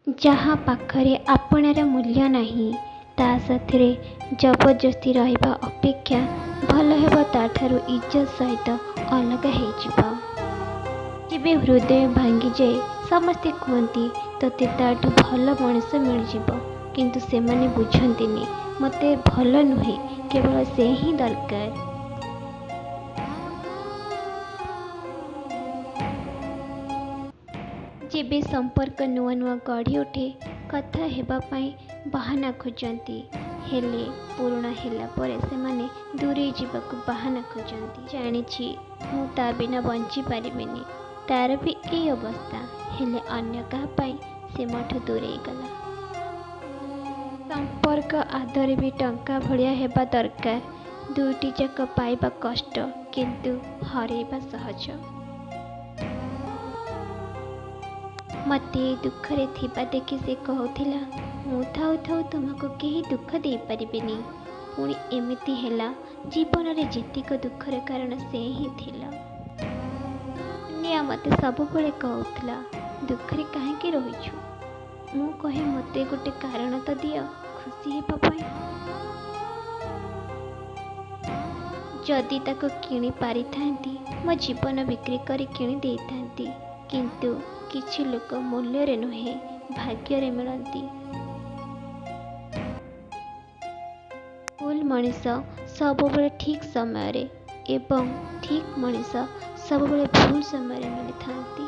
ଯାହା ପାଖରେ ଆପଣାର ମୂଲ୍ୟ ନାହିଁ ତା ସାଥିରେ ଜବରଦସ୍ତି ରହିବା ଅପେକ୍ଷା ଭଲ ହେବ ତାଠାରୁ ଇଜ୍ଜତ ସହିତ ଅଲଗା ହେଇଯିବ। ଯେବେ ହୃଦୟ ଭାଙ୍ଗିଯାଏ ସମସ୍ତେ କୁହନ୍ତି ତୋତେ ତାଠୁ ଭଲ ମଣିଷ ମିଳିଯିବ, କିନ୍ତୁ ସେମାନେ ବୁଝନ୍ତିନି ମୋତେ ଭଲ ନୁହେଁ, କେବଳ ସେ ହିଁ ଦରକାର। ଯେବେ ସମ୍ପର୍କ ନୂଆ ନୂଆ ଗଢ଼ି ଉଠେ କଥା ହେବା ପାଇଁ ବାହାନା ଖୋଜନ୍ତି, ହେଲେ ପୁରୁଣା ହେଲା ପରେ ସେମାନେ ଦୂରେଇ ଯିବାକୁ ବାହାନା ଖୋଜନ୍ତି। ଜାଣିଛି ମୁଁ ତା ବିନା ବଞ୍ଚି ପାରିବିନି, ତାର ବି ଏଇ ଅବସ୍ଥା, ହେଲେ ଅନ୍ୟ କାହା ପାଇଁ ସେ ମୋଠୁ ଦୂରେଇ ଗଲା। ସମ୍ପର୍କ ଆଦର ବି ଟଙ୍କା ଭଳିଆ ହେବା ଦରକାର। ଦୁଇଟି ଯାକ ପାଇବା କଷ୍ଟ କିନ୍ତୁ ହରେଇବା ସହଜ। ମୋତେ ଏ ଦୁଃଖରେ ଥିବା ଦେଖି ସେ କହୁଥିଲା ମୁଁ ଥାଉ ଥାଉ ତୁମକୁ କେହି ଦୁଃଖ ଦେଇପାରିବେନି। ପୁଣି ଏମିତି ହେଲା ଜୀବନରେ ଯେତିକ ଦୁଃଖର କାରଣ ସେ ହିଁ ଥିଲା। ଦୁନିଆ ମୋତେ ସବୁବେଳେ କହୁଥିଲା ଦୁଃଖରେ କାହିଁକି ରହିଛୁ। ମୁଁ କହେ ମୋତେ ଗୋଟେ କାରଣ ତ ଦିଅ ଖୁସି ହେବା ପାଇଁ। ଯଦି ତାକୁ କିଣି ପାରିଥାନ୍ତି ମୋ ଜୀବନ ବିକ୍ରି କରି କିଣି ଦେଇଥାନ୍ତି, କିନ୍ତୁ କିଛି ଲୋକ ମୂଲ୍ୟରେ ନୁହେଁ ଭାଗ୍ୟରେ ମିଳନ୍ତି। ଭୁଲ ମଣିଷ ସବୁବେଳେ ଠିକ୍ ସମୟରେ ଏବଂ ଠିକ୍ ମଣିଷ ସବୁବେଳେ ଭୁଲ ସମୟରେ ମିଳିଥାନ୍ତି।